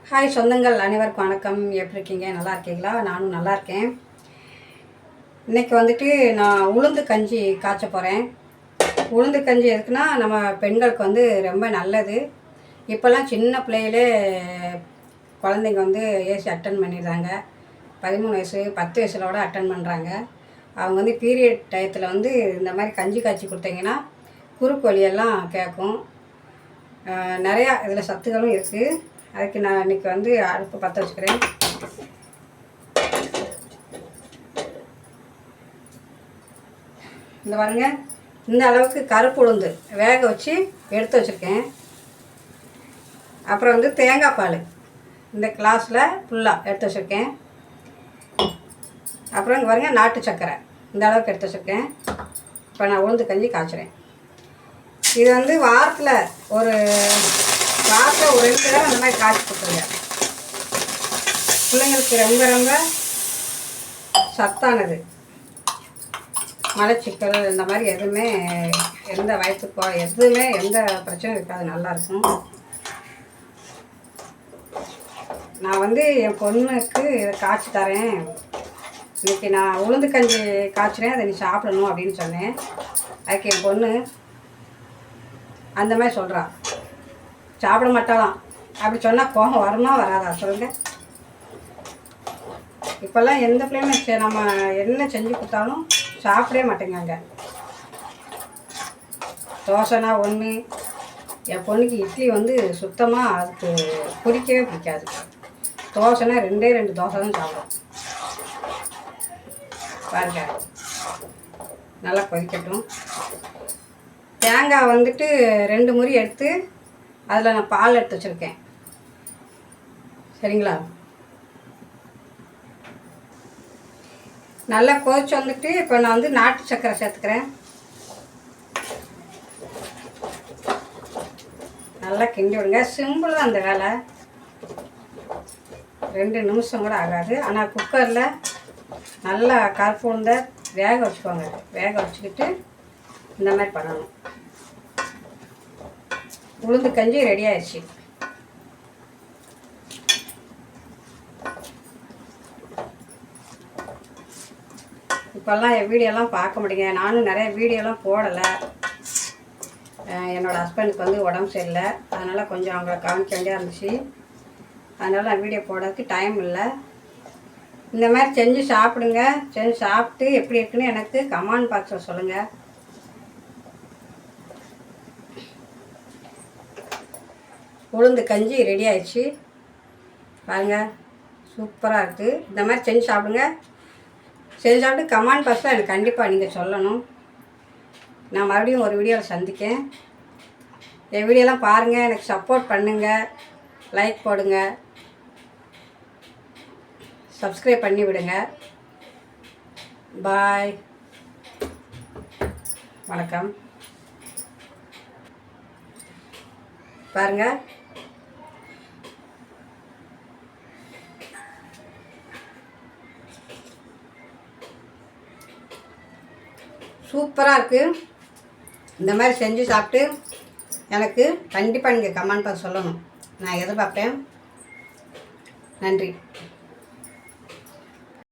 Hi சொந்தங்கள் அனைவருக்கும் வணக்கம். எப்படி இருக்கீங்க? நல்லா இருக்கீங்களா? நானும் நல்லா இருக்கேன். இன்றைக்கி வந்துட்டு நான் உளுந்து கஞ்சி காய்ச்ச போகிறேன். உளுந்து கஞ்சி எதுக்குன்னா நம்ம பெண்களுக்கு வந்து ரொம்ப நல்லது. இப்போல்லாம் சின்ன பிள்ளைகளே குழந்தைங்க வந்து ஏசி அட்டன் பண்ணிடுறாங்க. 13 வயசு 10 வயசுல கூட அட்டன் பண்ணுறாங்க. அவங்க வந்து பீரியட் டயத்தில் வந்து இந்த மாதிரி கஞ்சி காய்ச்சி கொடுத்தீங்கன்னா குறுக்கு வலியெல்லாம் கேட்கும். நிறையா இதில் சத்துகளும் இருக்குது. அதுக்கு நான் இன்றைக்கி வந்து அடுப்பு பற்ற வச்சுக்கிறேன். இந்த பாருங்க, இந்த அளவுக்கு கருப்பு உளுந்து வேக வச்சு எடுத்து வச்சுருக்கேன். அப்புறம் வந்து தேங்காய் பால் இந்த கிளாஸில் ஃபுல்லாக எடுத்து வச்சுருக்கேன். அப்புறம் இங்கே பாருங்கள், நாட்டு சர்க்கரை இந்த அளவுக்கு எடுத்து வச்சுருக்கேன். இப்போ நான் உளுந்து கஞ்சி காய்ச்சுறேன். இது வந்து வாரத்தில் ஒரு 2 தடவை அந்த மாதிரி காய்ச்சி கொடுத்துருங்க. பிள்ளைங்களுக்கு ரொம்ப ரொம்ப சத்தானது. மலச்சிக்கல் இந்த மாதிரி எதுவுமே எந்த வயசுக்கோ எதுவுமே எந்த பிரச்சனையும் இருக்காது, நல்லாயிருக்கும். நான் வந்து என் பொண்ணுக்கு இதை காய்ச்சி தரேன், இன்றைக்கி நான் உளுந்து கஞ்சி காய்ச்சிறேன், அதை நீ சாப்பிடணும் அப்படின்னு சொன்னேன். அதுக்கு என் பொண்ணு அந்த மாதிரி சொல்கிறா, சாப்பிட மாட்டாளாம். அப்படி சொன்னால் கோபம் வருமா வராதா சொல்லுங்கள்? இப்போல்லாம் எந்த பிள்ளையுமே நம்ம என்ன செஞ்சு கொடுத்தாலும் சாப்பிடவே மாட்டேங்காங்க. தோசைனா ஒன்று, என் பொண்ணுக்கு இட்லி வந்து சுத்தமாக அதுக்கு பிடிக்கவே பிடிக்காது. தோசைனா 2 தோசை தான் சாப்பிடும். பாருங்க, நல்லா கொதிக்கட்டும். தேங்காய் வந்துட்டு 2 முறி எடுத்து அதில் நான் பால் எடுத்து வச்சுருக்கேன். சரிங்களா? நல்லா கொதிச்சு வந்துட்டு இப்போ நான் வந்து நாட்டு சர்க்கரை சேர்த்துக்கிறேன். நல்லா கிண்டி விடுங்க. சிம்பிள் தான் அந்த வேலை, 2 நிமிஷம் கூட ஆகாது. ஆனால் குக்கரில் நல்லா கருப்பு உளுந்த வேக வச்சுக்கோங்க. வேக வச்சுக்கிட்டு இந்த மாதிரி பண்ணணும். உளுந்து கஞ்சி ரெடி ஆயிடுச்சு. இப்போல்லாம் என் வீடியோலாம் பார்க்க முடியுங்க. நானும் நிறைய வீடியோலாம் போடலை. என்னோடய ஹஸ்பண்டுக்கு வந்து உடம்பு சரியில்லை, அதனால் கொஞ்சம் அவங்கள கவனிக்க வேண்டியதாக இருந்துச்சு. அதனால் நான் வீடியோ போடுறதுக்கு டைம் இல்லை. இந்த மாதிரி செஞ்சு சாப்பிடுங்க. செஞ்சு சாப்பிட்டு எப்படி இருக்குன்னு எனக்கு கமெண்ட் பாக்ஸில் சொல்லுங்கள். உளுந்து கஞ்சி ரெடி ஆயிடுச்சு. பாருங்கள், சூப்பராக இருக்குது. இந்த மாதிரி செஞ்சு சாப்பிடுங்க. செஞ்சு சாப்பிட்டு கமெண்ட் பாக்ஸில் எனக்கு கண்டிப்பாக நீங்கள் சொல்லணும். நான் மறுபடியும் ஒரு வீடியோவில் சந்திக்கேன். என் வீடியோலாம் பாருங்கள், எனக்கு சப்போர்ட் பண்ணுங்கள், லைக் போடுங்க, சப்ஸ்கிரைப் பண்ணி விடுங்க. பாய், வணக்கம். பாருங்கள், சூப்பராக இருக்குது. இந்த மாதிரி செஞ்சு சாப்பிட்டு எனக்கு கண்டிப்பாக நீங்கள் கமெண்ட் பண்ண சொல்லணும். நான் எதிர்பார்ப்பேன். நன்றி.